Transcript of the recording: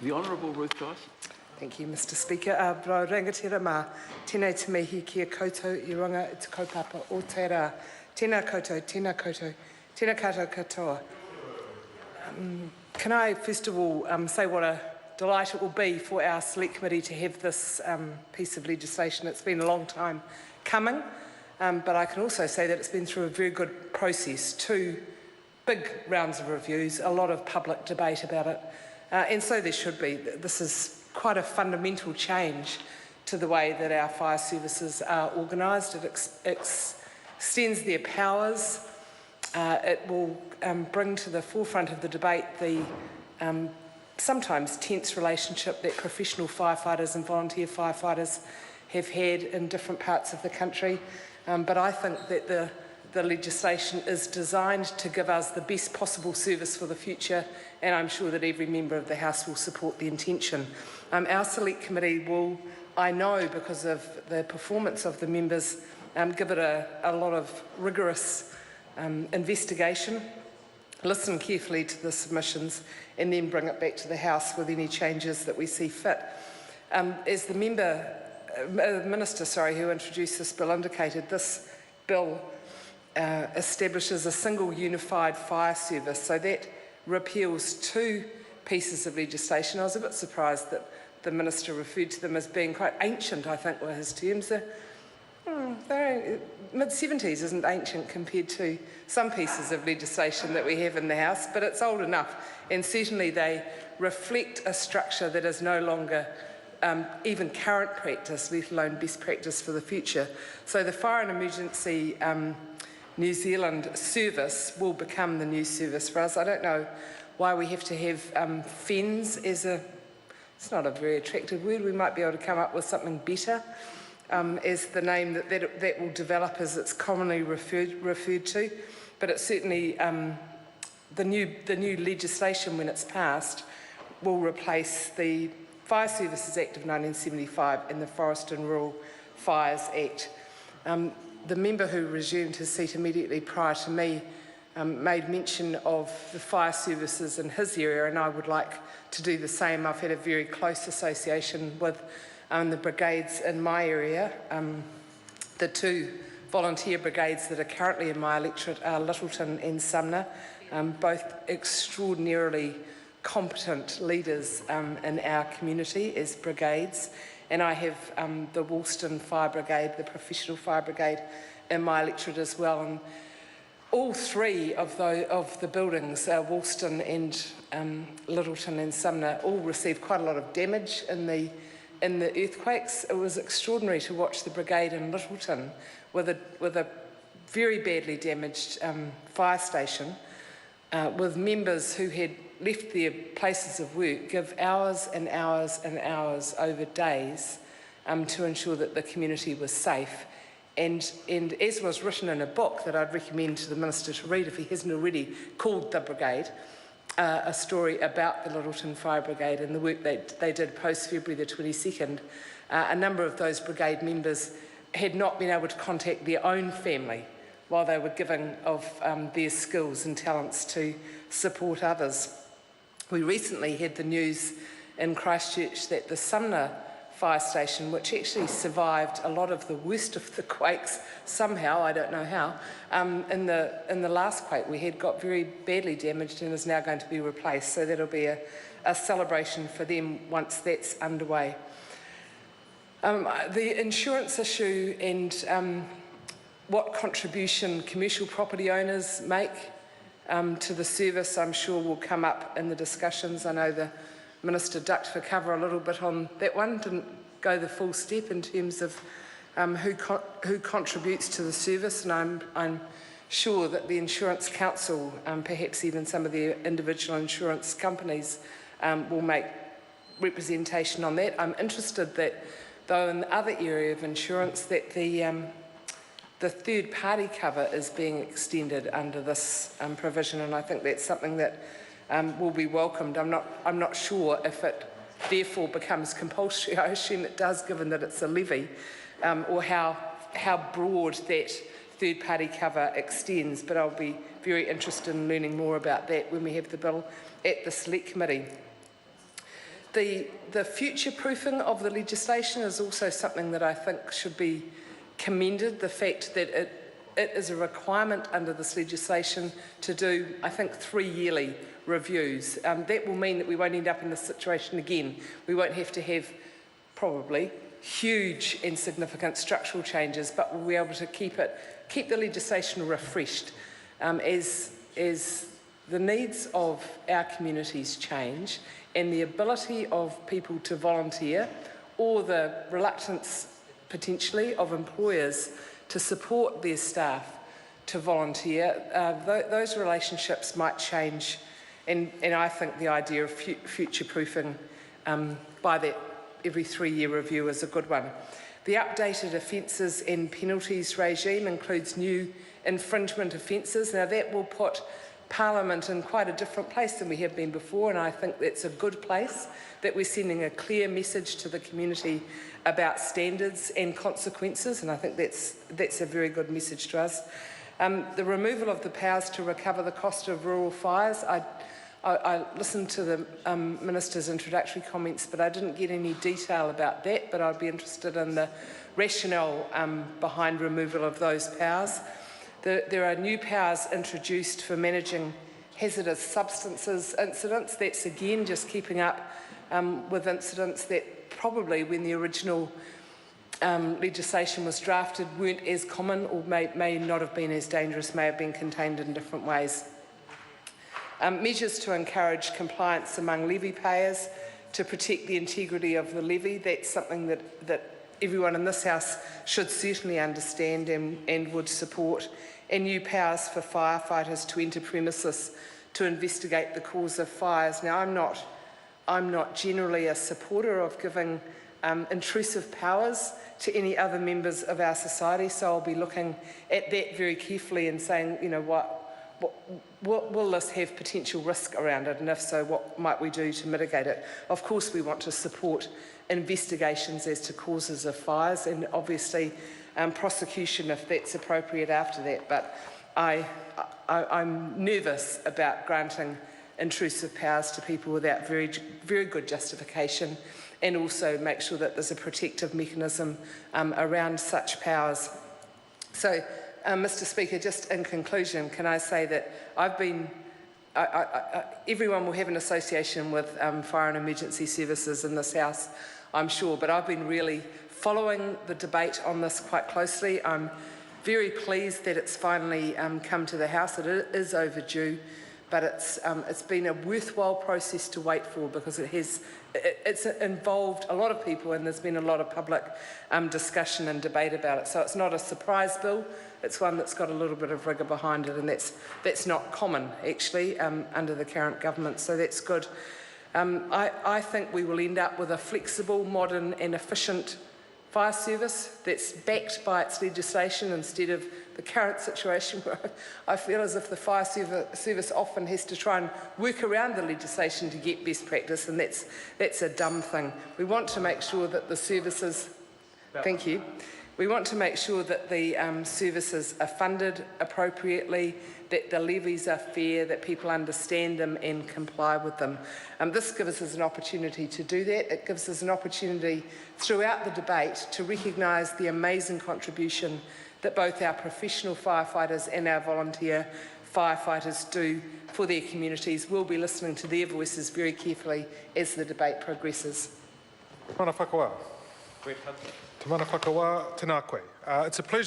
The Honourable Ruth Joyce. Thank you, Mr Speaker. Bro rangatira mā, tēnei te mihi kia koutou I runga I te kaupapa o te rā. Tēnā koutou, tēnā koutou, tēnā koutou katoa. Can I first of all say what a delight it will be for our Select Committee to have this piece of legislation. It's been a long time coming, but I can also say that it's been through a very good process. 2 big rounds of reviews, a lot of public debate about it, and so there should be. This is quite a fundamental change to the way that our fire services are organised. It extends their powers. It will bring to the forefront of the debate the sometimes tense relationship that professional firefighters and volunteer firefighters have had in different parts of the country. But I think that the legislation is designed to give us the best possible service for the future, and I'm sure that every member of the House will support the intention. Our Select Committee will, I know because of the performance of the members, give it a lot of rigorous investigation, listen carefully to the submissions, and then bring it back to the House with any changes that we see fit. As the Minister who introduced this bill indicated, this bill establishes a single unified fire service, so that repeals 2 pieces of legislation. I was a bit surprised that the Minister referred to them as being quite ancient, I think were his terms. Mid-70s isn't ancient compared to some pieces of legislation that we have in the House, but it's old enough, and certainly they reflect a structure that is no longer even current practice, let alone best practice for the future. So the Fire and Emergency New Zealand service will become the new service for us. I don't know why we have to have FENS as it's not a very attractive word. We might be able to come up with something better as the name that will develop as it's commonly referred to. But it's certainly the new legislation, when it's passed, will replace the Fire Services Act of 1975 and the Forest and Rural Fires Act. The member who resumed his seat immediately prior to me made mention of the fire services in his area, and I would like to do the same. I've had a very close association with the brigades in my area. The 2 volunteer brigades that are currently in my electorate are Littleton and Sumner, both extraordinarily competent leaders in our community as brigades. And I have the Woolston Fire Brigade, the professional fire brigade, in my electorate as well. And all 3 of the buildings, Woolston and Littleton and Sumner, all received quite a lot of damage in the earthquakes. It was extraordinary to watch the brigade in Littleton with a very badly damaged fire station, with members who had left their places of work give hours and hours and hours over days to ensure that the community was safe. And as was written in a book that I'd recommend to the Minister to read if he hasn't already, called The Brigade, a story about the Littleton Fire Brigade and the work they did post-February the 22nd, a number of those brigade members had not been able to contact their own family while they were giving of their skills and talents to support others. We recently had the news in Christchurch that the Sumner fire station, which actually survived a lot of the worst of the quakes somehow, I don't know how, in the last quake we had, got very badly damaged and is now going to be replaced. So that'll be a celebration for them once that's underway. The insurance issue and what contribution commercial property owners make to the service, I'm sure will come up in the discussions. I know the Minister ducked for cover a little bit on that one, didn't go the full step in terms of who contributes to the service, and I'm sure that the Insurance Council, perhaps even some of the individual insurance companies, will make representation on that. I'm interested that, though, in the other area of insurance, that the third-party cover is being extended under this provision, and I think that's something that will be welcomed. I'm not sure if it therefore becomes compulsory. I assume it does, given that it's a levy, or how broad that third-party cover extends, but I'll be very interested in learning more about that when we have the bill at the Select Committee. The future-proofing of the legislation is also something that I think should be commended, the fact that it is a requirement under this legislation to do, I think, 3 yearly reviews. That will mean that we won't end up in this situation again. We won't have to have, probably, huge and significant structural changes, but we'll be able to keep the legislation refreshed as the needs of our communities change and the ability of people to volunteer, or the reluctance potentially of employers to support their staff to volunteer. Those relationships might change, and I think the idea of future-proofing by that every 3-year review is a good one. The updated offences and penalties regime includes new infringement offences. Now that will put Parliament in quite a different place than we have been before, and I think that's a good place, that we're sending a clear message to the community about standards and consequences, and I think that's a very good message to us. The removal of the powers to recover the cost of rural fires. I listened to the Minister's introductory comments, but I didn't get any detail about that, but I'd be interested in the rationale behind removal of those powers. There are new powers introduced for managing hazardous substances incidents. That's again just keeping up with incidents that probably, when the original legislation was drafted, weren't as common, or may not have been as dangerous, may have been contained in different ways. Measures to encourage compliance among levy payers to protect the integrity of the levy. That's something that everyone in this House should certainly understand and would support. And new powers for firefighters to enter premises to investigate the cause of fires. Now, I'm not generally a supporter of giving intrusive powers to any other members of our society, so I'll be looking at that very carefully and saying, you know, will this have potential risk around it, and if so, what might we do to mitigate it? Of course, we want to support investigations as to causes of fires, and obviously prosecution if that's appropriate after that, but I'm nervous about granting intrusive powers to people without very good justification, and also make sure that there's a protective mechanism around such powers. So, Mr. Speaker, just in conclusion, can I say that everyone will have an association with fire and emergency services in this House, I'm sure, but I've been really following the debate on this quite closely. I'm very pleased that it's finally come to the House. It is overdue, but it's been a worthwhile process to wait for, because it's involved a lot of people, and there's been a lot of public discussion and debate about it. So it's not a surprise bill. It's one that's got a little bit of rigour behind it, and that's not common, actually, under the current government, so that's good. I think we will end up with a flexible, modern and efficient fire service that's backed by its legislation, instead of the current situation where I feel as if the fire service often has to try and work around the legislation to get best practice, and that's a dumb thing. We want to make sure that the services... Thank you. We want to make sure that the services are funded appropriately, that the levies are fair, that people understand them and comply with them. This gives us an opportunity to do that. It gives us an opportunity throughout the debate to recognise the amazing contribution that both our professional firefighters and our volunteer firefighters do for their communities. We'll be listening to their voices very carefully as the debate progresses. Mana whakawa. Te mana whakawa, tēnā koe. It's a pleasure.